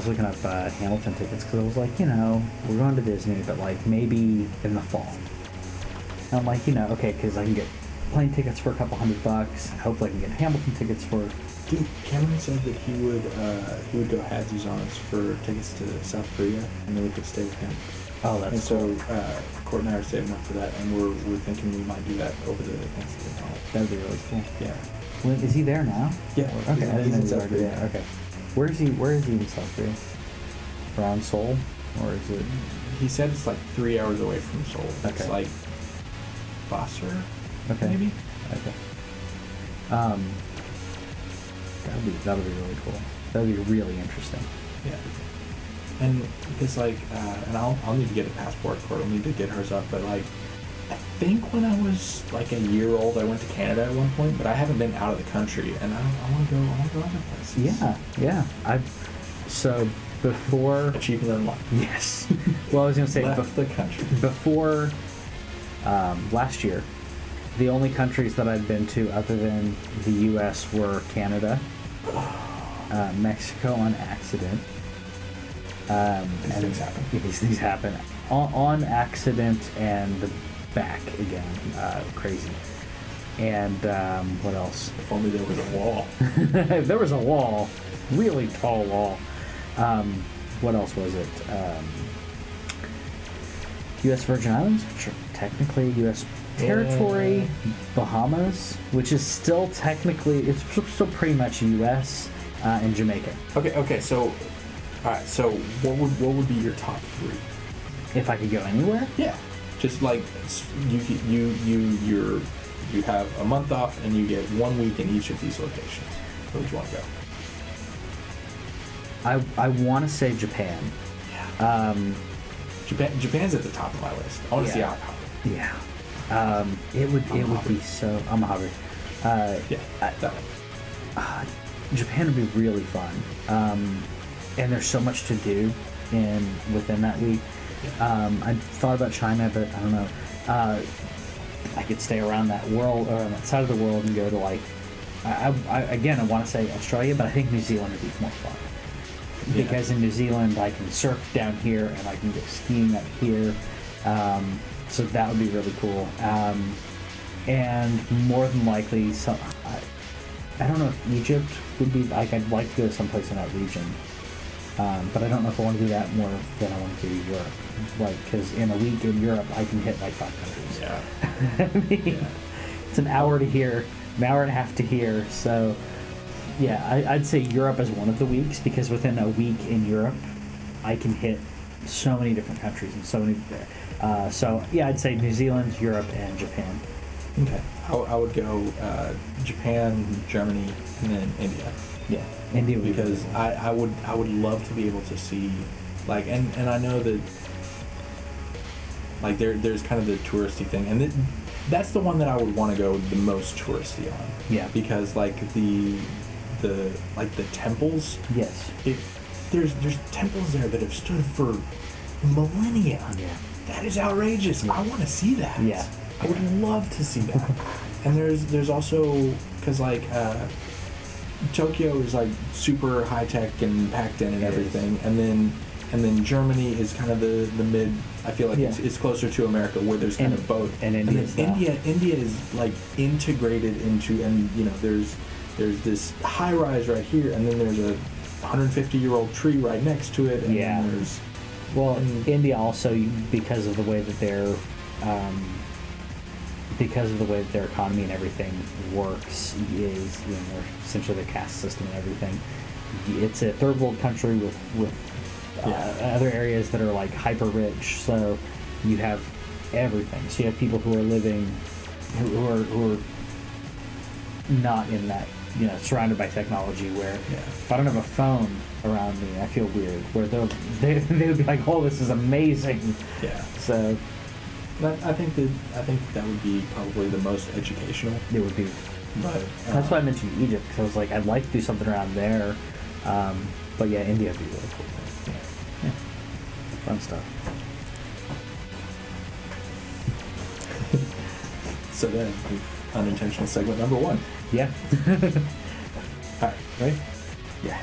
was looking up Hamilton tickets because I was like, we're going to Disney, but like maybe in the fall. And I'm like, okay, because I can get plane tickets for a couple $100. Hopefully I can get Hamilton tickets for... Dude, Cameron said that he would go halvesies on us for tickets to South Korea, and then we could stay with him. Oh, that's cool. So Court and I are saving up for that, and we're thinking we might do that over the Thanksgiving holiday. That would be really cool. Yeah. Well, is he there now? Yeah. Okay, I didn't know he was South already there. Okay. Where is he in South Korea? Around Seoul? Or is it... He said it's like 3 hours away from Seoul. Okay. It's like Basra, okay. maybe? Okay. That'll be really cool. That'll be really interesting. Yeah. And because and I'll need to get a passport. Court will need to get hers up. But like, I think when I was like a year old, I went to Canada at one point. But I haven't been out of the country, and I want to go other places. Yeah. So before achievement unlocked. Yes. Well, I was gonna say left the country before last year. The only countries that I'd been to other than the U.S. were Canada, Mexico on accident. These things happen. These things happen on accident and back again. Crazy. And what else? If only there was a wall. If there was a wall, really tall wall. What else was it? U.S. Virgin Islands, which are technically U.S. territory. Yeah. Bahamas, which is still technically, it's still pretty much U.S. And Jamaica. Okay. So, all right. So, what would be your top 3? If I could go anywhere? Yeah. Just like you have a month off and you get 1 week in each of these locations. Where would you want to go? I want to say Japan. Yeah. Japan's at the top of my list. I want to see how. Yeah. It would be so. I'm a hobby. Japan would be really fun. And there's so much to do within that week. I thought about China, but I don't know. I could stay around that world or on that side of the world and go to like. I want to say Australia, but I think New Zealand would be more fun. Yeah. Because in New Zealand I can surf down here and I can go skiing up here. So that would be really cool. And more than likely, I don't know if Egypt would be, like, I'd like to go to someplace in that region. But I don't know if I want to do that more than I want to do Europe. Like, because in a week in Europe, I can hit like 5 countries. Yeah. I mean, it's an hour to here, an hour and a half to here. So, yeah, I'd say Europe is one of the weeks, because within a week in Europe, I can hit so many different countries and so many. So yeah, I'd say New Zealand, Europe, and Japan. Okay, I would go Japan, Germany, and then India. Yeah, India would because be I would love to be able to see, like, and I know that, like, there's kind of the touristy thing, and that's the one that I would want to go the most touristy on. Yeah, because like the temples. Yes. There's temples there that have stood for millennia. Yeah. That is outrageous. Yeah. I want to see that. Yeah. I would love to see that. And there's also, because like Tokyo is like super high tech and packed in and everything, and then Germany is kind of the mid. I feel like it's closer to America, where there's kind of both. And India is like integrated into, and you know there's this high rise right here, and then there's a 150-year-old tree right next to it, and then there's. Well, India also, because of the way that their economy and everything works, is, you know, essentially the caste system and everything. It's a third world country with other areas that are like hyper rich. So you have everything. So you have people who are living, who are not in that, you know, surrounded by technology, where if I don't have a phone around me, I feel weird, where they would be like, oh, this is amazing. Yeah. So I think that would be probably the most educational. It would be. But that's why I mentioned Egypt, because I was like, I'd like to do something around there. But yeah, India would be really cool. Yeah. Fun stuff. So then, unintentional segment number 1. Yeah. All right, ready? Yeah.